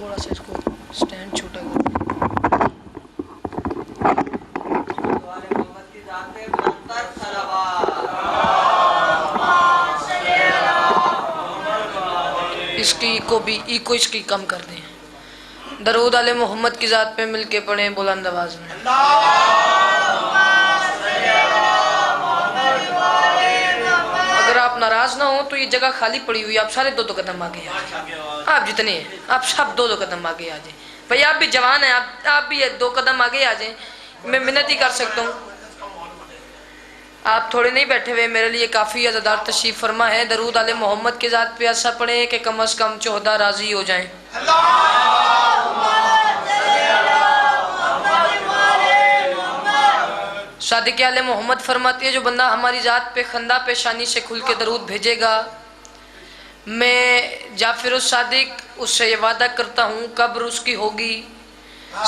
تھوڑا سا اس کو سٹینڈ چھوٹا کر اس کی کو بھی ایکو اس کی کم کر دیں. درود علی محمد کی ذات پہ مل کے پڑھیں بلند آواز میں. اگر آپ ناراض نہ ہوں تو یہ جگہ خالی پڑی ہوئی، آپ سارے دو دو قدم آگے آ جائیں. آپ جتنے ہیں آپ سب دو دو قدم آگے آ جائیں. بھئی آپ بھی جوان ہیں، آپ بھی دو قدم آگے آ جائیں. میں منت ہی کر سکتا ہوں. آپ تھوڑے نہیں بیٹھے ہوئے، میرے لیے کافی عزادار تشریف فرما ہے. درود علی محمد کی ذات پہ ایسا پڑھیں کہ کم از کم 14 راضی ہو جائیں. صادق علیہ محمد فرماتی ہے جو بندہ ہماری ذات پہ خندہ پیشانی سے کھل کے درود بھیجے گا، میں جعفر الصادق اس سے یہ وعدہ کرتا ہوں قبر اس کی ہوگی،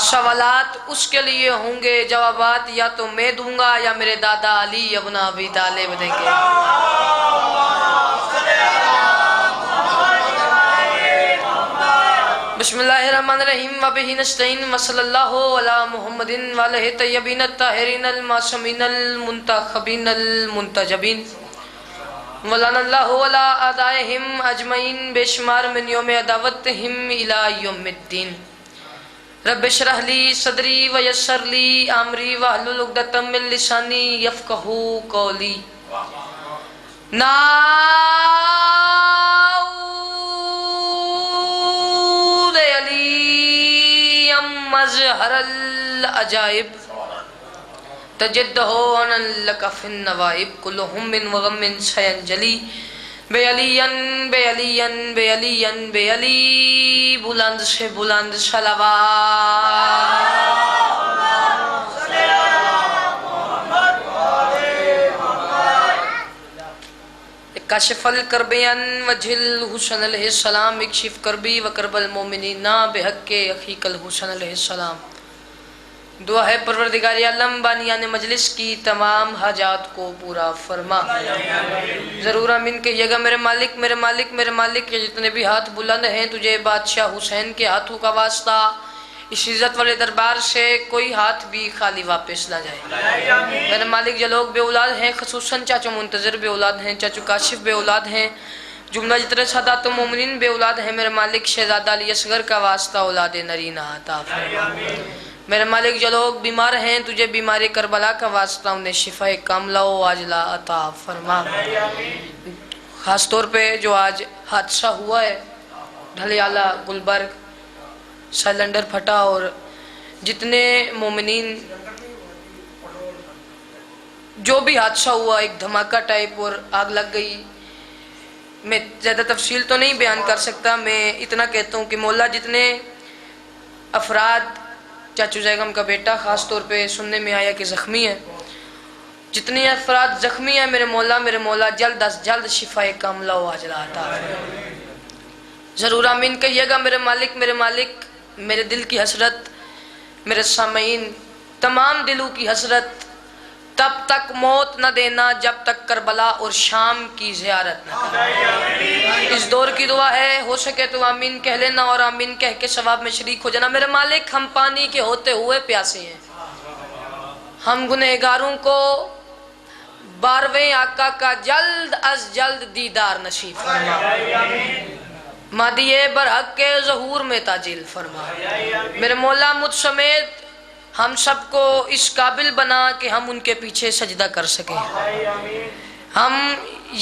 سوالات اس کے لیے ہوں گے، جوابات یا تو میں دوں گا یا میرے دادا علی ابن ابی طالب دیں گے. بسم اللہ الرحمن الرحیم وبہ نستعین وصلی اللہ علی محمد وآلہ طیبین الطاہرین المعصومین المنتخبین المنتجبین ولعن اللہ علی اعدائہم اجمعین بے شمار من یوم عداوتہم الی یوم الدین. رب اشرح لی صدری ویسر لی امری واحلل عقدۃ من لسانی یفقہوا قولی. مظہر العجائب تجدہ عن لک فی النوائب کل ہم وغم سینجلی بے علین بے علین بے علین بے علی بلند سے بلند صلوات. کاشف الکرب عن وجہ الحسن علیہ السلام اکشف کربی وکرب المومنین بحق اخیک الحسن علیہ السلام. دعا ہے پروردگار عالم بانیان مجلس کی تمام حاجات کو پورا فرما. ضرور آمین کہیے گا. میرے مالک میرے مالک میرے مالک، یہ جتنے بھی ہاتھ بلند ہیں تجھے بادشاہ حسین کے ہاتھوں کا واسطہ، اس عزت والے دربار سے کوئی ہاتھ بھی خالی واپس نہ جائے. میرے مالک جو لوگ بے اولاد ہیں، خصوصاً چاچو منتظر بے اولاد ہیں، چاچو کاشف بے اولاد ہیں، جملہ جتنے سادات و مومنین بے اولاد ہیں، میرے مالک شہزادہ علی اصغر کا واسطہ اولاد نرینہ عطا فرما. میرے مالک جو لوگ بیمار ہیں تجھے بیماری کربلا کا واسطہ انہیں شفا کاملہ و عاجلہ عطا فرما. خاص طور پہ جو آج حادثہ ہوا ہے ڈھلیالہ گلبرگ، سائلنڈر پھٹا اور جتنے مومنین، جو بھی حادثہ ہوا ایک دھماکہ ٹائپ اور آگ لگ گئی. میں زیادہ تفصیل تو نہیں بیان کر سکتا، میں اتنا کہتا ہوں کہ مولا جتنے افراد، چاچو زیگم کا بیٹا خاص طور پہ سننے میں آیا کہ زخمی ہے، جتنے افراد زخمی ہیں میرے مولا جلد از جلد شفا کاملہ و عاجلہ عطا فرما. ضرور آمین کہیے گا. میرے مالک میرے مالک، میرے دل کی حسرت، میرے سامعین تمام دلوں کی حسرت، تب تک موت نہ دینا جب تک کربلا اور شام کی زیارت نہ کرنا. اس دور کی دعا ہے، ہو سکے تو آمین کہہ لینا اور آمین کہہ کے ثواب میں شریک ہو جانا. میرے مالک ہم پانی کے ہوتے ہوئے پیاسے ہیں، ہم گنہگاروں کو 12ویں آقا کا جلد از جلد دیدار نصیب فرما. مادی برحق کے ظہور میں تاجیل فرما. میرے مولا مجھ سمیت ہم سب کو اس قابل بنا کہ ہم ان کے پیچھے سجدہ کر سکیں. ہم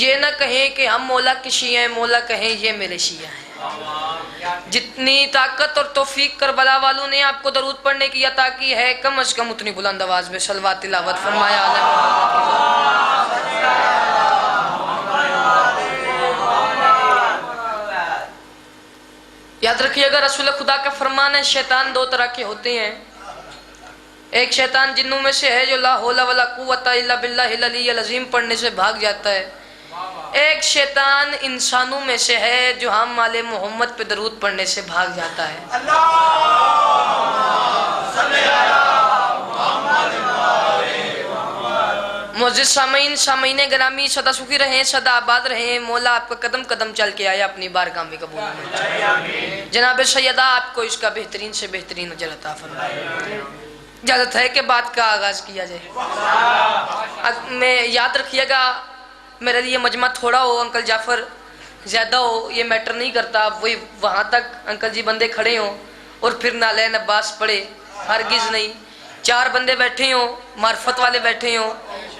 یہ نہ کہیں کہ ہم مولا کے شیعہ ہیں، مولا کہیں یہ میرے شیعہ ہیں. جتنی طاقت اور توفیق کربلا والوں نے آپ کو درود پڑھنے کی عطا کی ہے، کم از کم اتنی بلند آواز میں صلوات تلاوت فرمایا. یاد رکھیے گا رسول خدا کا فرمان ہے شیطان دو طرح کے ہوتے ہیں. ایک شیطان جنوں میں سے ہے جو لا حول ولا قوت الا باللہ العلی العظیم پڑھنے سے بھاگ جاتا ہے. ایک شیطان انسانوں میں سے ہے جو ہم آل محمد پہ درود پڑھنے سے بھاگ جاتا ہے. मुअज़्ज़िज़ सामीन, सामीन ग्रामी, सदा सुखी रहें, सदा आबाद रहें। मौला आपका कदम कदम चल के आया अपनी बारगाह में कबूल फरमाए। जनाब सैयदा आपको इसका बेहतरीन से बेहतरीन अजर अता फरमाए। इजाज़त है कि बात का आगाज़ किया जाए। मैं याद रखिएगा, मेरे लिए मजमा थोड़ा हो, अंकल जाफ़र ज़्यादा हो, ये मैटर नहीं करता। वही वहाँ तक अंकल जी बंदे खड़े हों और फिर नालैन अब्बास पढ़े, हरगिज़ नहीं। 4 बंदे बैठे हों, मार्फत वाले बैठे हों,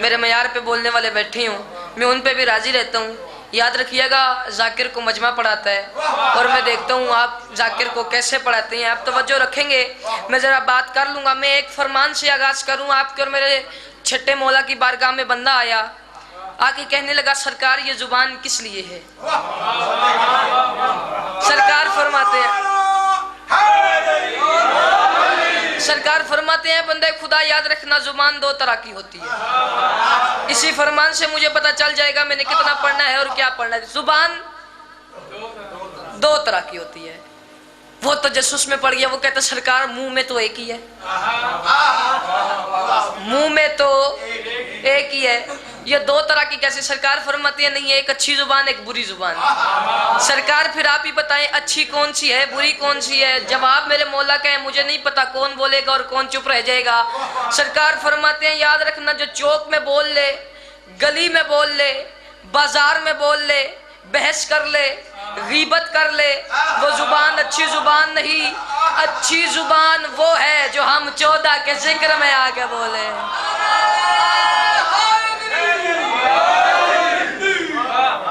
मेरे मयार पे बोलने वाले बैठे हों, मैं उन पे भी राज़ी रहता हूँ। याद रखिएगा, जाकिर को मजमा पढ़ाता है और मैं देखता हूँ आप जाकिर को कैसे पढ़ाते हैं। आप तवज्जो रखेंगे, मैं ज़रा बात कर लूँगा। मैं एक फरमान से आगाज़ करूँ। आपके और मेरे छठे मौला की बारगाह में बंदा आया, आके कहने लगा, सरकार ये जुबान किस लिए है? सरकार फरमाते हैं बंदे खुदा याद रखना, जुबान 2 तरह की होती है। इसी फरमान से मुझे पता चल जाएगा मैंने कितना पढ़ना है और क्या पढ़ना है। जुबान 2 तरह की होती है। वो तजस्सुस में पड़ गया, वो कहता सरकार मुंह में तो एक ही है, मुंह में तो एक ही है। ये 2 तरह की कैसे? सरकार फरमाती है नहीं है, एक अच्छी जुबान एक बुरी जुबान। सरकार फिर आप ही बताएं अच्छी कौन सी है, बुरी कौन सी है? जवाब मेरे मौला का है, मुझे नहीं पता कौन बोलेगा और कौन चुप रह जाएगा। सरकार फरमाते हैं याद रखना, जो चौक में बोल ले, गली में बोल ले, बाजार में बोल ले, बहस कर ले, गीबत कर ले, वो जुबान अच्छी जुबान नहीं। अच्छी जुबान वो है जो हम 14 के जिक्र में आके बोले।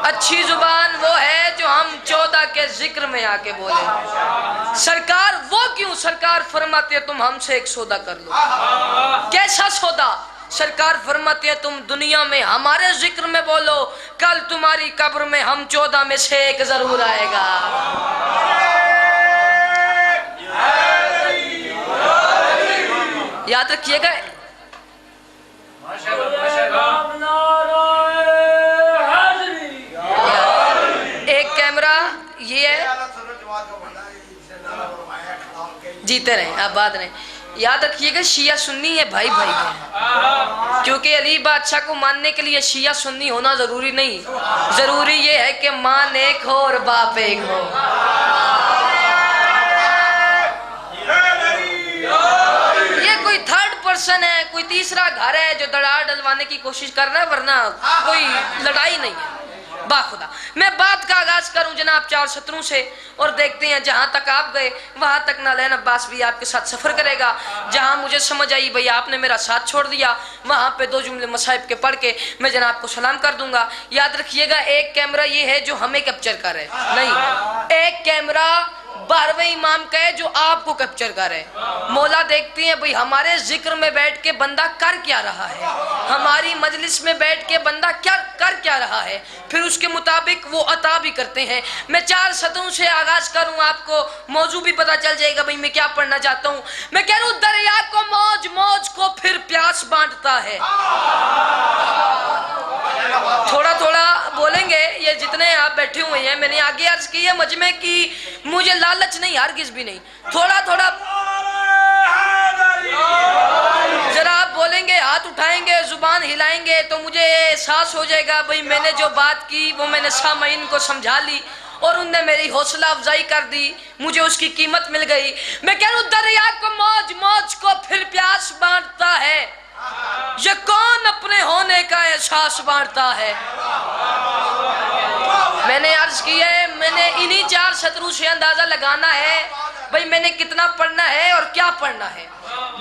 अच्छी जुबान वो है जो हम 14 के जिक्र में आके बोले। सरकार वो क्यों? सरकार फरमाते हैं तुम हमसे एक सौदा कर लो। कैसा सौदा? सरकार फरमाते हैं तुम दुनिया में हमारे जिक्र में बोलो, कल तुम्हारी कब्र में हम 14 में से एक जरूर आएगा। याद रखिएगा, एक कैमरा ये है, जीते रहे आबाद रहे। याद रखिएगा, शिया सुन्नी है, भाई भाई है। क्योंकि अली बादशाह को मानने के लिए शिया सुन्नी होना जरूरी नहीं, जरूरी ये है कि मां एक हो और बाप एक हो। ये कोई थर्ड पर्सन है, कोई तीसरा घर है जो दरार डलवाने की कोशिश कर रहा है, वरना कोई लड़ाई नहीं है। बाखुदा मैं बात का आगाज करूं जनाब 4 शत्रुओं से, और देखते हैं जहां तक आप गए वहां तक नालैन अब्बास भी आपके साथ सफर करेगा। जहां मुझे समझ आई भाई आपने मेरा साथ छोड़ दिया, वहां पे 2 जुमले मसाइब के पढ़ के मैं जनाब को सलाम कर दूंगा। याद रखिएगा, एक कैमरा ये है जो हमें कैप्चर कर है, नहीं, एक कैमरा 12वें इमाम का है जो आपको कैप्चर कर है। मौला देखते हैं भाई हमारे जिक्र में बैठ के बंदा कर क्या रहा है, हमारी मजलिस में बैठ के बंदा क्या कर क्या रहा है, फिर उसके मुताबिक वो अता भी करते हैं। मैं 4 सतरों से आगाज करूं, आपको मौजू भी पता चल जाएगा भाई मैं क्या पढ़ना चाहता हूं। मैं कह रहा हूं दरिया को मौज मौज को फिर प्यास बांटता है। थोड़ा थोड़ा बोलेंगे, ये जितने आप बैठे हुए हैं, मैंने आगे अर्ज की है मजमे की, मुझे लालच नहीं, हरगिज़ भी नहीं। थोड़ा थोड़ा जरा आप बोलेंगे, हाथ उठाएंगे, जुबान हिलाएंगे, तो मुझे एहसास हो जाएगा भाई मैंने जो बात की वो मैंने सामईन को समझा ली और उनने मेरी हौसला अफजाई कर दी, मुझे उसकी कीमत मिल गई। मैं कह रहा हूं दरिया को मौज मौज को फिर प्यास बांटता है, ये कौन अपने होने का एहसास बांटता है। मैंने अर्ज किया है, मैंने इन्हीं 4 शत्रु से अंदाजा लगाना है भाई मैंने कितना पढ़ना है और क्या पढ़ना है।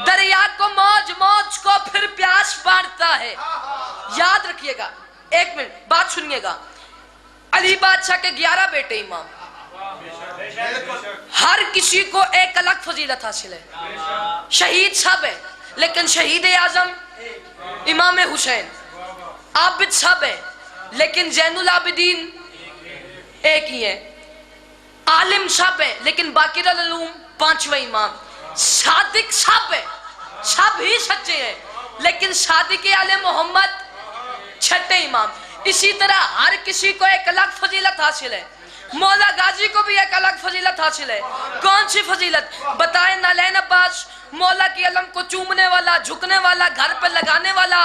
दरिया को मौज मौज को फिर प्यास बांटता है। याद रखिएगा, 1 मिनट बात सुनिएगा। अली बादशाह के 11 बेटे इमाम, हर किसी को एक अलग फजीलत हासिल है। शहीद सब है, लेकिन शहीद आजम इमाम हुसैन, आबिद सब है लेकिन जैनुल आबिदीन एक ही है। आलिम सब है लेकिन बाकिर अल उलूम 5वें इमाम। सादिक सब है, सब ही सच्चे हैं, लेकिन सादिक आले मोहम्मद 6ठे इमाम। इसी तरह हर किसी को एक अलग फजीलत हासिल है। मौला गाजी को भी एक अलग फजीलत हासिल है। कौन सी फजीलत? बताए नालैन अब्बास, मौला की अलम को चूमने वाला, झुकने वाला, घर पे लगाने वाला,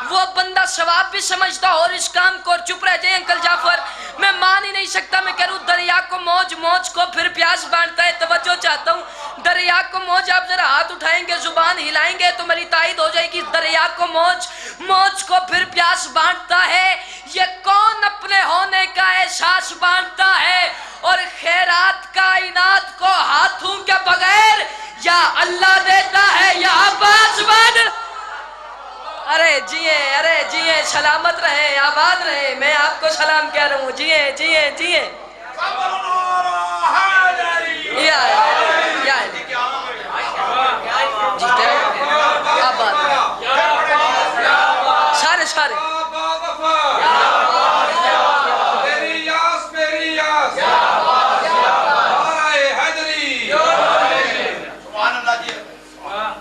वो बंदा सवाब भी समझता और इस काम को चुप रह जाए। अंकल जाफर, मैं मान ही नहीं सकता। मैं कह रहा हूँ दरिया को मौज, मौज को फिर प्यास बांटता है। तवज्जो चाहता हूँ, दरिया को मौज, आप जरा हाथ उठाएंगे, जुबान हिलाएंगे तो मेरी तायद हो जाएगी। दरिया को मौज, मौज को फिर प्यास बांटता है। ये कौन अपने होने का एहसास बांटता है और खैरात कायनात को हाथों के बगैर या अल्लाह देता है या अब्बास बांट। अरे जिए, सलामत रहे, आबाद रहे। मैं आपको सलाम कह रहा हूँ, जिए जिए जिए। जीते आबाद सारे सारे।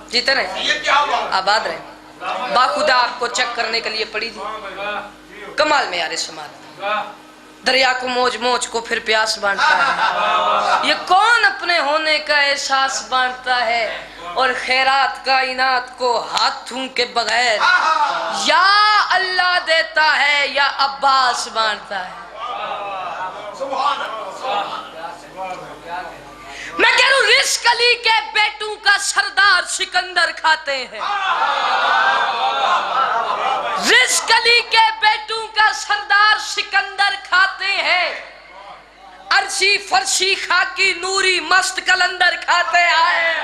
जीते रहे, आबाद रहे। बाखुदा आपको चेक करने के लिए पड़ी थी। कमाल में यार समाज। दरिया को मौज, मौज को फिर प्यास बांटता है। ये कौन अपने होने का एहसास बांटता है और खैरात कायनात को हाथों के बगैर या अल्लाह देता है या अब्बास बांटता है। मैं कह रहा हूं रिस्क अली के बेटों का सरदार सिकंदर खाते हैं। रिस्क अली के बेटों का सरदार सिकंदर खाते हैं। अरसी फरसी खाकी नूरी मस्त कलंदर खाते आए।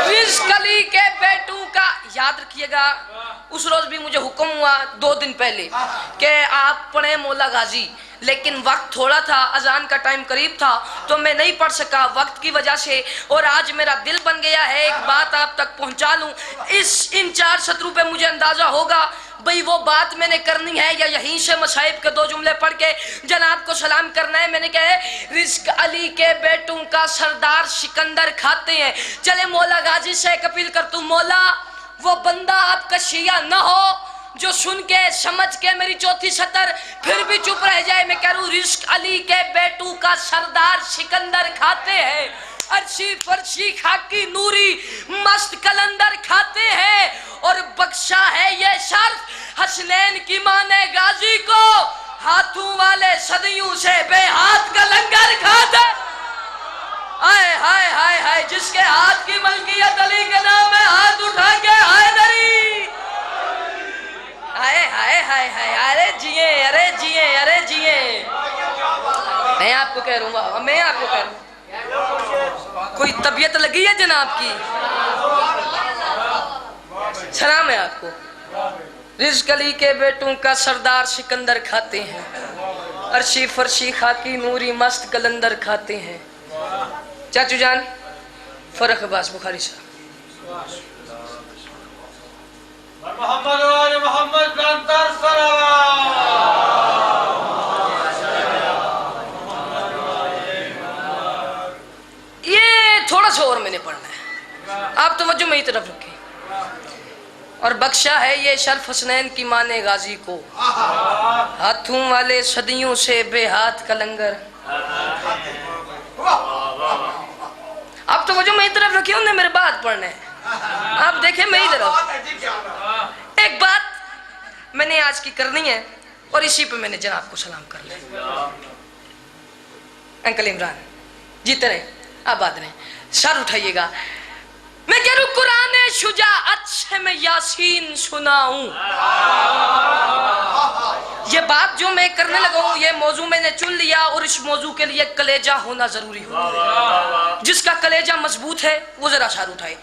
रिस्क अली के बेटों का याद रखिएगा। उस रोज भी मुझे हुक्म हुआ 2 दिन पहले कि आप पढ़े मौला गाजी, लेकिन वक्त थोड़ा था, अजान का टाइम करीब था तो मैं नहीं पढ़ सका वक्त की वजह से। और आज मेरा दिल बन गया है एक बात आप तक पहुंचा लूं। इन 4 शत्रु पे मुझे अंदाजा होगा भाई वो बात मैंने करनी है या यहीं से मसाइब के 2 जुमले पढ़ के जनाब को सलाम करना है। मैंने कहा रिस्क अली के बेटों का सरदार सिकंदर खाते हैं। चले मौला गाजी से एक अपील कर, तू मौला वो बंदा आपका शिया न हो जो सुन के समझ के मेरी 4थी सतर फिर भी चुप रह जाए। मैं कह रहा हूँ रिस्क अली के बेटू का सरदार सिकंदर खाते हैं। अरसी फरसी खाकी नूरी मस्त कलंदर खाते हैं। और बख्शा है ये शर्फ हसनैन की मां ने गाजी को, हाथों वाले सदियों से बेहाथ का लंगर खाते। हाय हाय हाय हाय, जिसके हाथ की मलकियत अली के नाम है, हाथ उठा के हैदरी। हाय हाय हाय हाय, अरे जिए, अरे जिए, अरे जिए। मैं आपको कह रहा हूँ, मैं आपको कह रहा हूँ, कोई तबीयत लगी है जनाब की? सलाम है आपको। रिज़्क़ अली के बेटों का सरदार सिकंदर खाते हैं। अरशी फरशी खाकी नूरी मस्त कलंदर खाते हैं। चाचू जान फरख अब्बास बुखारी साहब। ये थोड़ा सा और मैंने पढ़ना है, आप तवज्जो मेरी तरफ रखें। और बख्शा है ये शर्फ हसनैन की मां ने गाजी को, हाथों वाले सदियों से बेहाथ का लंगर। आप तवज्जो मेरी तरफ रखिए, उन्हें मेरे बात पढ़ना है, आप देखें मेरी तरफ। एक बात मैंने आज की करनी है और इसी पे मैंने जनाब को सलाम कर लिया। अंकल इमरान जीते रहे, आबाद रहे, सर उठाइएगा। मैं कह रहा हूं कुरान शुजाअत से मैं यासीन सुनाऊं। ये बात जो मैं करने लगा हूं, ये मौजू मैंने चुन लिया और इस मौजू के लिए कलेजा होना जरूरी होता है। जिसका कलेजा मजबूत है वो जरा सर उठाए।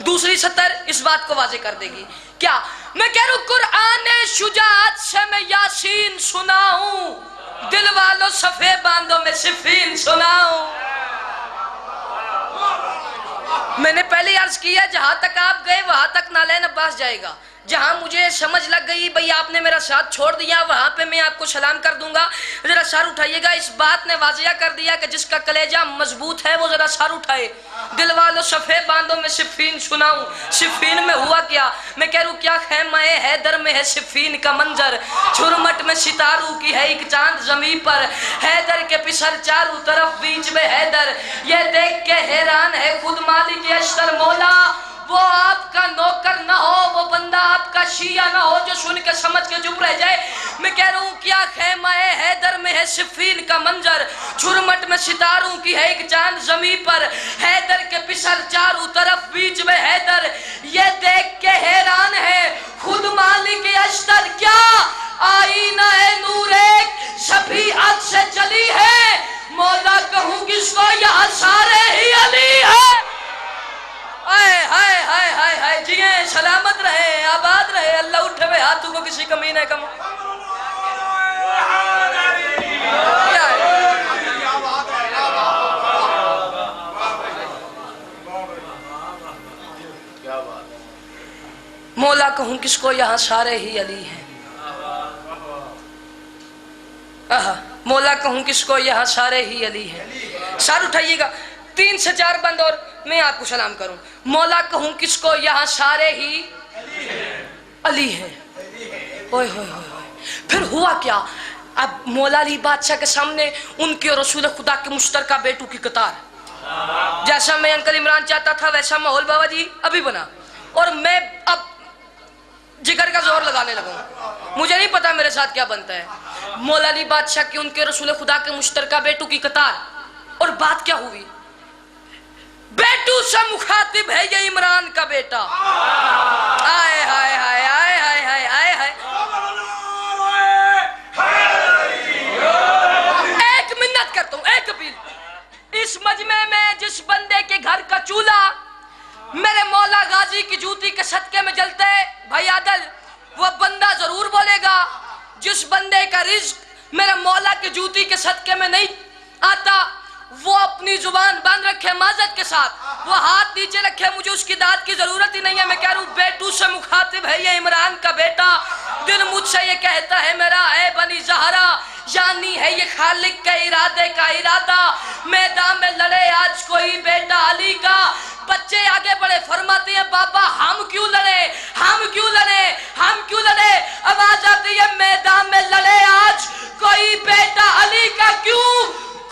दूसरी सतर इस बात को वाजे कर देगी। क्या मैं कह रहा हूं कुरान शुजाअत से मैं यासीन सुनाऊं, दिल वालों सफे बांधो में सिफीन सुनाऊं। मैंने पहले अर्ज किया जहां तक आप गए वहां तक नालैन अब्बास जाएगा, جہاں مجھے سمجھ لگ گئی بھئی آپ نے میرا ساتھ چھوڑ دیا وہاں پہ میں آپ کو سلام کر دوں گا. ذرا سر اٹھائیے گا. اس بات نے واضح کر دیا کہ جس کا کلیجہ مضبوط ہے وہ ذرا سر اٹھائے. دل والوں صفحے باندھو میں صفین سناؤں. صفین میں ہوا کیا؟ میں کہہ رہوں کیا خیمہ حیدر میں ہے صفین کا منظر. جھرمٹ میں ستاروں کی ہے ایک چاند زمین پر. حیدر کے پسر چاروں طرف بیچ میں حیدر. یہ دیکھ کے حیران ہے خود مالک اشتر مولا. وہ آپ کا نوکر نہ ہو, وہ بندہ آپ کا شیعہ نہ ہو جو سن کے سمجھ کے چپ رہ جائے. میں کہہ رہا ہوں کیا خیمہ حیدر میں ہے صفین کا منظر. جھرمٹ میں ستاروں کی ہے ایک چاند زمین پر. حیدر کے پسر چاروں طرف بیچ میں حیدر. یہ دیکھ کے حیران ہے خود مالک اشتر. کیا آئینہ نور ایک شفیعت سے چلی ہے. مولا کہوں کس کو یہاں سارے ہی علی ہے. ہائے ہائے ہائے ہائے ہائے. جیئیں سلامت رہے آباد رہے. اللہ اٹھے ہوئے ہاتھوں کو کسی کمینے کا مولا کہوں کس کو یہاں سارے ہی علی ہیں. مولا کہوں کس کو یہاں سارے ہی علی ہیں. سر اٹھائیے گا. 3 سے 4 بند اور میں آپ کو سلام کروں. مولا کہوں کس کو یہاں سارے ہی علی ہیں. اوئے ہوئے ہوئے. پھر ہوا کیا؟ اب مولا علی بادشاہ کے سامنے ان کے اور رسول خدا کے مشترکہ بیٹوں کی قطار. جیسا میں انکل عمران چاہتا تھا ویسا ماحول بابا جی ابھی بنا. اور میں اب جگر کا زور لگانے لگوں. مجھے نہیں پتا میرے ساتھ کیا بنتا ہے. مولا علی بادشاہ کی ان کے رسول خدا کے مشترکہ بیٹوں کی قطار. اور بات کیا ہوئی؟ بیٹو سے مخاطب ہے یہ عمران کا بیٹا. آئے ہائے ہائے آئے ہائے ہائے آئے ہائے. ایک منت کرتا ہوں, ایک اپیل. اس مجمع میں جس بندے کے گھر کا چولہا میرے مولا غازی کی جوتی کے صدقے میں جلتا ہے بھائی عادل, وہ بندہ ضرور بولے گا. جس بندے کا رزق میرے مولا کی جوتی کے صدقے میں نہیں آتا وہ اپنی زبان بند رکھے معذرت کے ساتھ, وہ ہاتھ نیچے رکھے. مجھے اس کی داد کی ضرورت ہی نہیں ہے. میں کہہ رہا ہوں بیٹو سے مخاطب ہے یہ عمران کا بیٹا. دل مجھ سے یہ کہتا ہے میرا اے بنی زہرا, یعنی ہے یہ خالق کے ارادے کا ارادہ. میدان میں لڑے آج کوئی بیٹا علی کا. بچے آگے بڑھے فرماتے ہیں بابا ہم کیوں لڑے, ہم کیوں لڑے, ہم کیوں لڑے. آواز آتی ہے میدان میں لڑے آج کوئی بیٹا علی کا. کیوں؟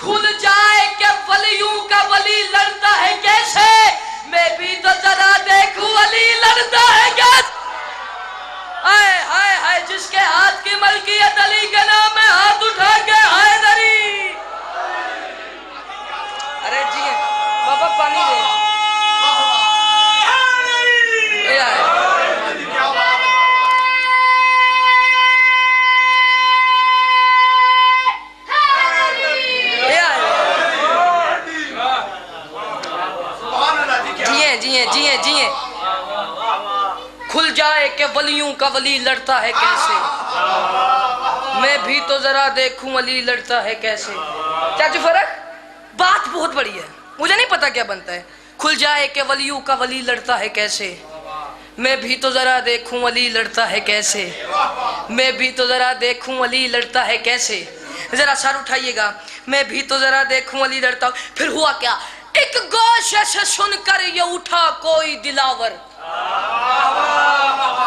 کھل جائے کہ ولیوں کا ولی لڑتا ہے کیسے. میں بھی تو ذرا دیکھوں علی لڑتا ہے کیسے. آئے ہائے ہائے. جس کے ہاتھ کی ملکیت علی کے نام میں ہاتھ اٹھا کے حیدری. ارے جی بابا پانی دے. جیئے کھل جائے کہ ولیوں کا ولی لڑتا ہے کیسے. میں بھی تو ذرا دیکھوں علی لڑتا ہے کیسے. کیا جو فرق؟ بات بہت بڑی ہے. مجھے نہیں پتا کیا بنتا ہے. کھل جائے کہ ولیوں کا ولی لڑتا ہے کیسے. میں بھی تو ذرا دیکھوں علی لڑتا ہے کیسے. میں بھی تو ذرا دیکھوں علی لڑتا ہے کیسے. ذرا سر اٹھائیے گا. میں بھی تو ذرا دیکھوں علی لڑتا ہوں. پھر ہوا کیا؟ ایک گوشے سے سن کر یہ اٹھا کوئی دلاور.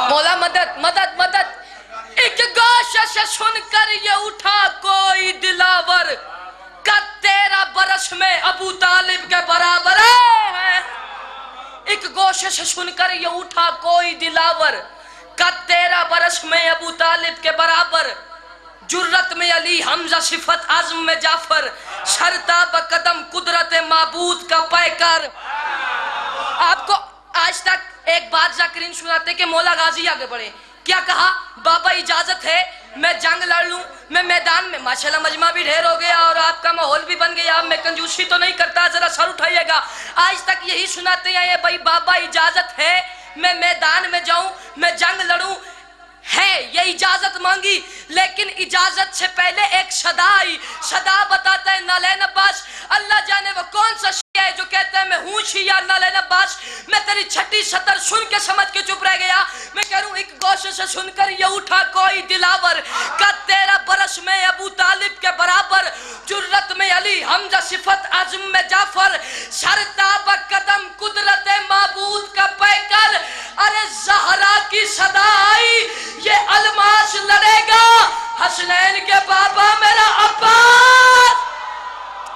مولا مدد مدد مدد. ایک گوشے سے سن کر یہ اٹھا کوئی دلاور. کہ 13 برس میں ابو طالب کے برابر ہے. ایک گوشے سے سن کر یہ اٹھا کوئی دلاور. کہ 13 برس میں ابو طالب کے برابر. جرت میں علی حمزہ صفت عزم میں جعفر. سرتاب قدم قدرت معبود کا پیکر. آپ کو آج تک ایک بات ذاکرین سناتے کہ مولا غازی آگے بڑھے. کیا کہا؟ بابا اجازت ہے میں جنگ لڑ لوں. میں میدان میں ماشاءاللہ مجمع بھی ڈھیر ہو گیا اور آپ کا ماحول بھی بن گیا. میں کنجوسی تو نہیں کرتا. ذرا سر اٹھائیے گا. آج تک یہی سناتے ہیں بھائی بابا اجازت ہے میں میدان میں جاؤں, میں جنگ لڑوں. ہے یہ اجازت مانگی لیکن اجازت سے پہلے ایک صدا آئی. صدا بتاتا ہے نالین عباس. اللہ جانے وہ کون سا شیعہ ہے جو کہتا ہے میں ہوں شیعہ. نالین عباس अब्बास, मैं तेरी छठी सतर सुन के समझ के चुप रह गया। मैं कह रहा हूं एक गोश से सुनकर ये उठा कोई दिलावर का 13 बरस में अबू तालिब के बराबर, जुर्रत में अली, हमजा, सिफत आजम में जाफर, सरताब कदम कुदरत माबूद का पैकर। अरे जहरा की सदा आई, ये अलमास लड़ेगा हसनैन के बाबा मेरा अब्बास।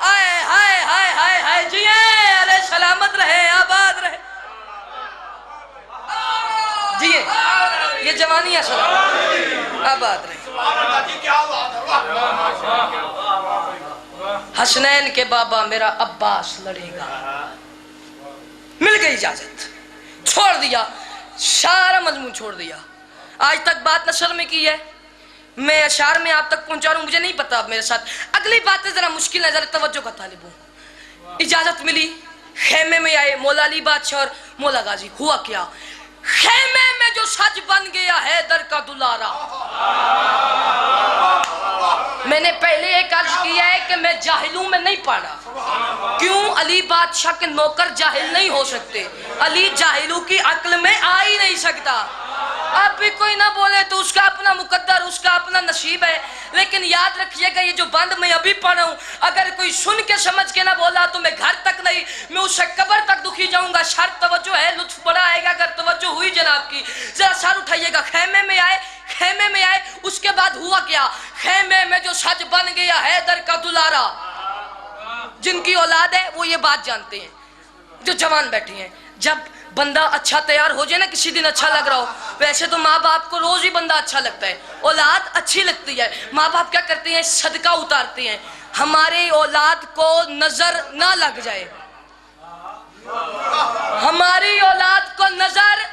हाय हाय हाय हाय हाय जिए, अरे सलामत रहे, आबाद रहे, जिए, ये जवानी है, आबाद रहे। हसनैन के बाबा मेरा अब्बास लड़ेगा। मिल गई इजाजत, छोड़ दिया, सारा मजमून छोड़ दिया। आज तक बात नशर में की है, मैं अशार में आप तक पहुंचा रहा हूं, मुझे नहीं पता अब मेरे साथ अगली बातें जरा मुश्किल है, जरा तवज्जो का तालिब हूं। इजाजत मिली, खेमे में आए मौला अली बादशाह और मौला गाजी। हुआ क्या, खेमे में जो सज बन गया हैदर का दुलारा। मैंने पहले एक अर्ज किया है कि मैं जाहिलूं में नहीं पढ़ा। क्यों? अली बादशाह के नौकर जाहिल नहीं हो सकते, अली जाहिलू की अक्ल में आ ही नहीं सकता। अब भी कोई ना बोले तो उसका अपना मुकद्दर, उसका अपना नसीब है। लेकिन याद रखिएगा, ये जो बंद मैं अभी पढ़ रहा हूं, अगर कोई सुन के समझ के ना बोला तो मैं घर तक नहीं, मैं उससे कब्र तक दुखी जाऊंगा। शर्त तवज्जो है, लुत्फ बड़ा आएगा अगर तवज्जो हुई जनाब की। जरा सर उठाइएगा। खेमे में आए, खेमे में आए, उसके बाद हुआ क्या, खेमे में जो सज बन गया हैदर का दुलारा। जिनकी औलाद है वो ये बात जानते हैं, जो जवान बैठे हैं। जब बंदा अच्छा तैयार हो जाए ना, किसी दिन अच्छा लग रहा हो, वैसे तो माँ बाप को रोज ही बंदा अच्छा लगता है, औलाद अच्छी लगती है। माँ बाप क्या करते हैं, सदका उतारते हैं, हमारे औलाद को नजर ना लग जाए, हमारी औलाद को नजर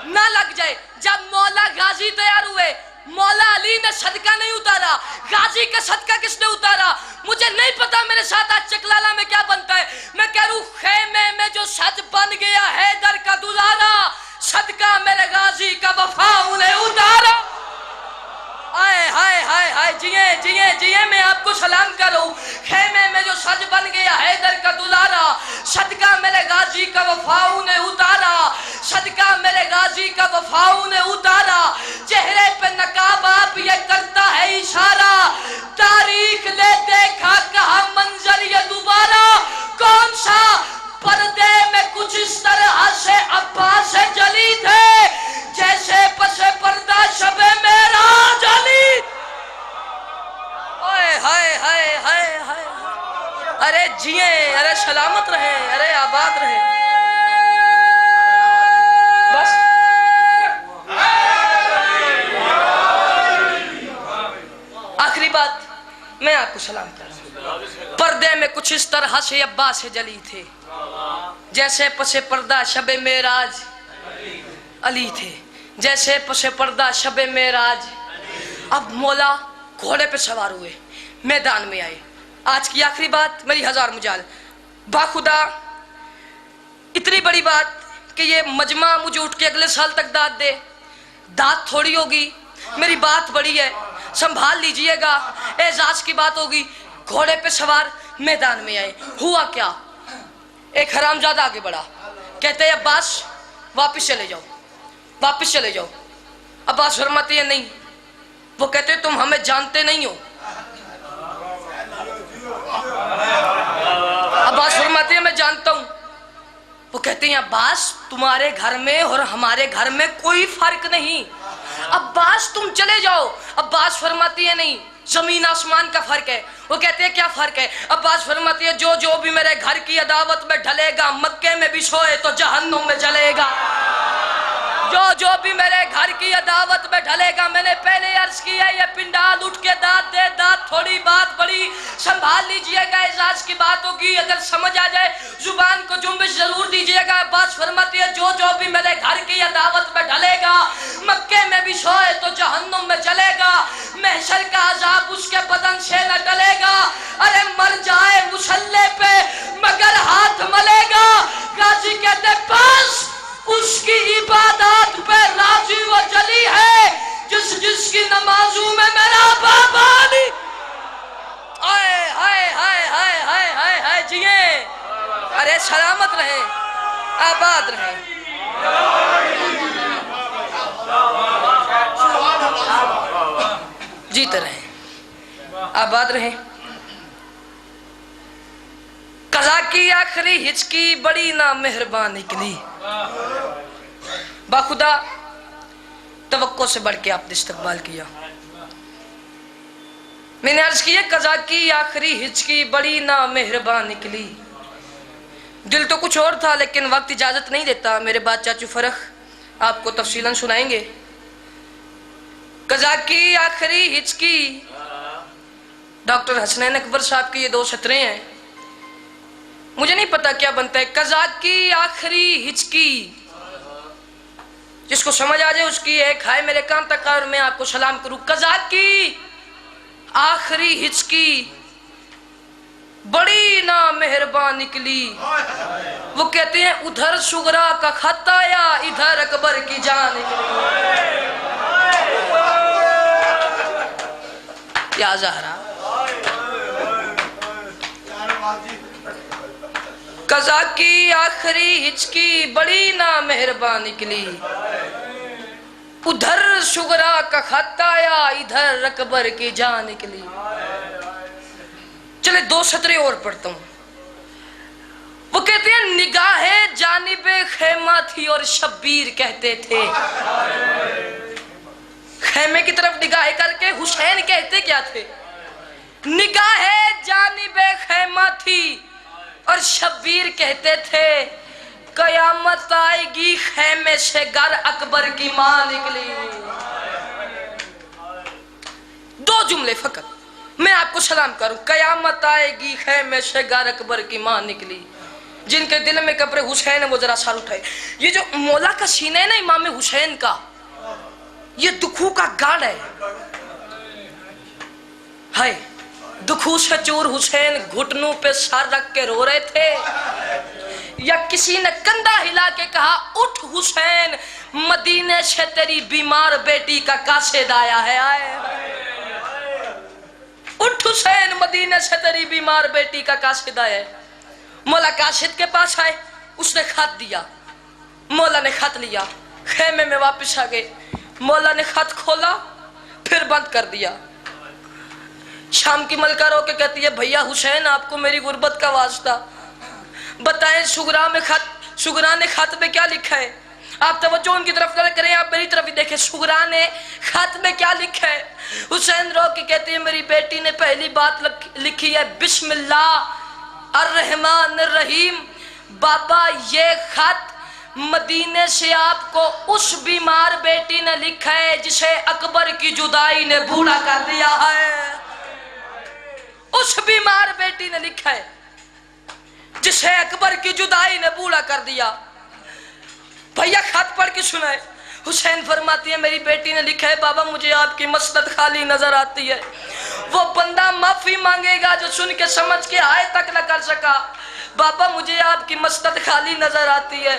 ना लग जाए। जब मौला गाजी तैयार हुए, मौला अली ने सदका नहीं उतारा, गाजी का सदका किसने उतारा मुझे नहीं पता। मेरे साथ आज चकलाला में क्या बनता है, मैं कह रू खेमे में जो सज बन गया हैदर का दुलारा, सदका मेरे गाजी का वफा उन्हें उतारा। हाय हाय हाय हाय, जिए जिए जिए, मैं आपको सलाम करूं। खेमे में जो सज बन गया हैदर का दुलारा, सदका मेरे गाजी का वफाऊ ने उतारा, सदका मेरे गाजी का वफाऊ ने उतारा। चेहरे पे नकाब आप ये करता है इशारा, तारीख ने देखा कहा मंजर ये दोबारा। कौन सा पर्दे में कुछ इस तरह से अब्बास से जली थे, जैसे पसे पर्दा शबे मेराज अली। हाय हाय हाय हाय हाय, अरे जिए, अरे सलामत रहे, अरे आबाद रहे। बस आखिरी बात मैं आपको सलाम कर रहा हूं। पर्दे में कुछ इस तरह से अब्बास से जली थे, जैसे पसे पर्दा शबे मेराज अली थे, जैसे पसे पर्दा शबे मेराज। अब मौला घोड़े पे सवार हुए, मैदान में आए। आज की आखिरी बात मेरी हजार मुजाल, बाखुदा इतनी बड़ी बात कि ये मजमा मुझे उठ के अगले साल तक दाद दे, दाद थोड़ी होगी, मेरी बात बड़ी है, संभाल लीजिएगा, एजाज की बात होगी। घोड़े पे सवार मैदान में आए। हुआ क्या, एक हरामजादा आगे बढ़ा, कहते अब्बास वापस चले जाओ, वापस चले जाओ। अब्बास फरमाते हैं नहीं, वो कहते तुम हमें जानते नहीं हो। अब्बास फरमाते हैं मैं जानता हूं। वो कहते हैं अब्बास तुम्हारे घर में और हमारे घर में कोई फर्क नहीं, अब्बास तुम चले जाओ। अब्बास फरमाती है नहीं, जमीन आसमान का फर्क है। वो कहते हैं क्या फर्क है? अब्बास फरमाती है जो जो भी मेरे घर की अदावत में ढलेगा, मक्के में भी सोए तो जहन्नुम में जलेगा। जो जो भी मेरे घर की अदावत में ढलेगा, मैंने पहले अर्ज किया ये पिंडाल उठ के दाद दे, दाद थोड़ी बात बड़ी, संभाल लीजिएगा, एजाज की बात होगी, अगर समझ आ जाए जुबान को जुम्बिश जरूर दीजिएगा। अब्बास फरमाती है जो जो भी मेरे घर की अदावत में ढलेगा, मक्के में भी सोए तो जहन्नुम में जलेगा, महशर का अजाब उसके बदन से न टलेगा। अरे मर जाए मुसल्ले पे मगर हाथ मलेगा। गाजी कहते पास उसकी इबादत पे राजी वो जली है जिस जिसकी नमाजों में मेरा बाबा अली। हाय हाय हाय हाय हाय हाय हाय जिए, अरे सलामत रहे, आबाद रहे, जीते रहे, आबाद रहे। कज़ा की आखिरी हिचकी बड़ी ना मेहरबान निकली। बाखुदा तवक्को से बढ़ के आपने इस्तकबाल किया। मैंने अर्ज किया कज़ा की आखिरी हिचकी बड़ी ना मेहरबान निकली। दिल तो कुछ और था लेकिन वक्त इजाजत नहीं देता। मेरे बाद चाचू फरख आपको तफसीलन सुनाएंगे। कज़ा की आखिरी हिचकी, डॉक्टर हसनैन अकबर साहब की ये 2 सतरें हैं। मुझे नहीं पता क्या बनता है। कज़ा की आखिरी हिचकी, जिसको समझ आ जाए उसकी एक हाय मेरे कान तक और मैं आपको सलाम करूं। कज़ा की आखिरी हिचकी बड़ी ना मेहरबान निकली। वो कहते हैं उधर शुगरा का खत आया, इधर अकबर की जान निकली। या ज़हरा, कज़ा की आखिरी हिचकी बड़ी ना मेहरबान निकली। उधर शुगरा का खत आया, इधर अकबर की जान निकली। चले 2 सतरे और पढ़ता हूं। वो कहते हैं निगाहे जानिबे खेमा थी और शब्बीर कहते थे। खेमे की तरफ निगाहे करके हुसैन कहते क्या थे? निगाहे जानिबे खेमा थी और शब्बीर कहते थे कयामत आएगी खेमे से घर अकबर की मां निकली। 2 जुमले फकत मैं आपको सलाम करूं। कयामत आएगी खेमे से घर अकबर की मां निकली। जिनके दिल में कब्र हुसैन है वो जरा सर उठाए। ये जो मौला का सीना है ना इमाम हुसैन का, ये दुखों का गाढ़ है। दुखों से चूर हुसैन घुटनों पे सर रख के रो रहे थे, या किसी ने कंधा हिला के कहा उठ हुसैन मदीने से तेरी बीमार बेटी का कासिद आया है। आए उठ हुसैन मदीने से तेरी बीमार बेटी का कासिद आया है। मौला कासिद के पास आए, उसने खत दिया। मौला ने खत लिया, खेमे में वापस आ गए। मौला ने खत खोला फिर बंद कर दिया। शाम की मलका रो के कहती है भैया हुसैन आपको मेरी गुर्बत का वास्ता, बताएं शुगरा ने खत में क्या लिखा है। आप तवज्जो उनकी तरफ न करें, आप मेरी तरफ ही देखें। शुगरा ने खत में क्या लिखा है? हुसैन रो के कहती है मेरी बेटी ने पहली बात लिखी है बिस्मिल्लाह अर्रहमान अर्रहीम। बाबा ये खत मदीने से आपको उस बीमार बेटी ने लिखा है जिसे अकबर की जुदाई ने बूढ़ा कर दिया है। उस बीमार बेटी ने लिखा है जिसे अकबर की जुदाई ने बूढ़ा कर दिया। भैया खत पढ़ के सुनाए। हुसैन फरमाती है मेरी बेटी ने लिखा है बाबा मुझे आपकी मस्जिद खाली नजर आती है। वो बंदा माफी मांगेगा जो सुन के समझ के आए तक न कर सका। बाबा मुझे आपकी मस्जिद खाली नजर आती है।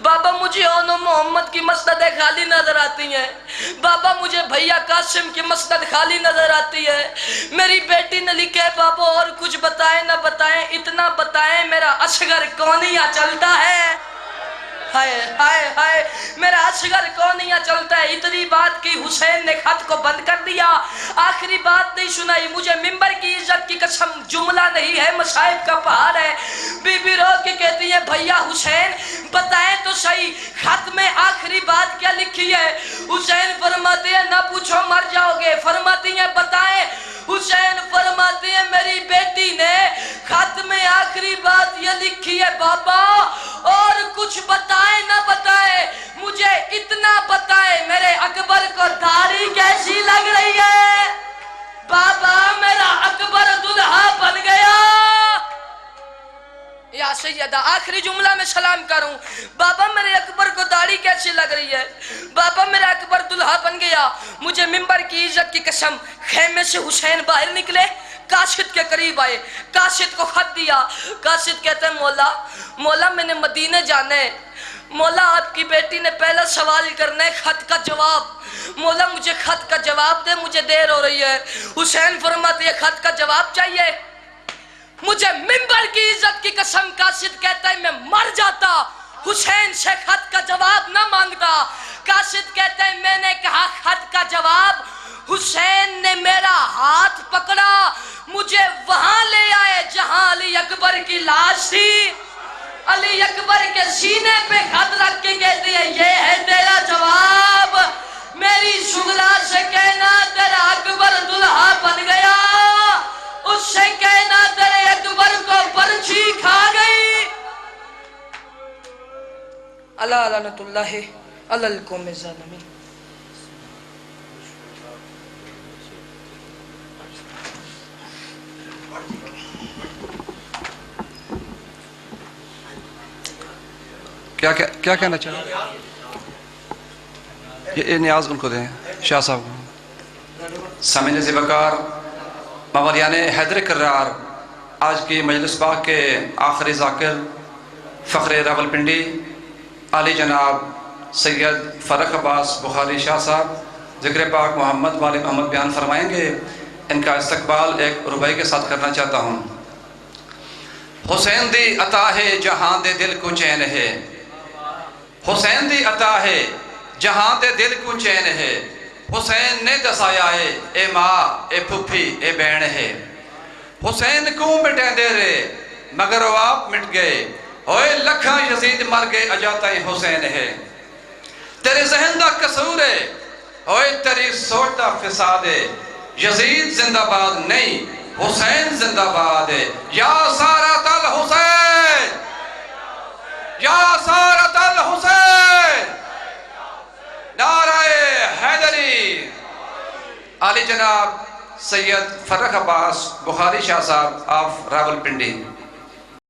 बाबा मुझे ओनो मोहम्मद की मस्जिदें खाली नजर आती हैं। बाबा मुझे भैया कासिम की मस्जिद खाली नजर आती है। मेरी बेटी ने लिखा है बाबा और कुछ बताए ना बताए, इतना बताएं मेरा असगर कौनिया चलता है। हाय हाय हाय मेरा असगर कौनिया चलता है। इतनी बात की हुसैन ने खत को बंद कर दिया। आखिरी बात नहीं सुनाई। मुझे मिंबर की इज्जत की कसम जुमला नहीं है मसाइब का पहाड़ है। बीबी रो के कहती है भैया हुसैन बताएं तो सही खत में आखिरी बात क्या लिखी है। हुसैन फरमाते हैं ना पूछो मर जाओगे। फरमाती है बताएं। हुसैन फरमाते हैं मेरी बेटी ने खत में आखिरी बात ये लिखी है बाबा और कुछ बताए ना बताए, मुझे इतना बताए मेरे अकबर को दाढ़ी कैसी लग रही है। बाबा मेरा अकबर दुल्हा बन गया। या सैयदा आखिरी जुमला में सलाम करूं। बाबा मेरे अकबर को दाढ़ी कैसी लग रही है। बाबा मेरा अकबर दुल्हा बन गया। मुझे मिंबर की इज्जत की कसम। खेमे से हुसैन बाहर निकले, काशिद के करीब आए, काशिद को खत दिया। काशिद कहते हैं मौला मैंने मदीने जाना है। मौला आपकी बेटी ने पहला सवाल करना है खत का जवाब। मौला मुझे खत का जवाब दे, मुझे देर हो रही है। हुसैन फरमाते हैं खत का जवाब चाहिए। मुझे मिंबर की इज्जत की कसम काशिद कहता है मैं मर जाता حسین سے خط کا جواب نہ مانگتا. قاصد کہتے ہیں میں نے کہا خط کا جواب. حسین نے میرا ہاتھ پکڑا, مجھے وہاں لے آئے جہاں علی اکبر کی لاش تھی. علی اکبر کے سینے پہ خط رکھ کے کہتے ہیں یہ ہے تیرا جواب. میری شغلا سے کہنا تیرا اکبر دلہا بن گیا, اس سے کہنا تیرے اکبر کو برچھی کھا گئی. اللہ لعنت اللہ علی القوم الظالمین. کیا کہنا چاہیں؟ یہ نیاز ان کو دیں شاہ صاحب کو. سامعین ذوقار، مولیان حیدر کرار، آج کی مجلس پاک کے آخری ذاکر فخر راولپنڈی عالی جناب سید فرخ عباس بخاری شاہ صاحب ذکر پاک محمد والد محمد بیان فرمائیں گے. ان کا استقبال ایک ربائی کے ساتھ کرنا چاہتا ہوں. حسین دی عطا ہے جہاں دے دل کو چین ہے, حسین دی عطا ہے جہاں دے دل کو چین ہے. حسین نے دسایا ہے اے ماں اے پھپھی اے بین ہے. حسین کو مٹیں دے رے مگر وہ آپ مٹ گئے, ہوئے لکھاں یزید مر گئے اجاتائیں حسین ہے. تیرے ذہن دا قصور ہے, ہوئے تیری سوچ دا فساد ہے. یزید زندہ باد نہیں حسین زندہ باد ہے. یا سارت الحسین, یا سارت الحسین, نعرہ حیدری. عالی جناب سید فرخ عباس بخاری شاہ صاحب آف راولپنڈی.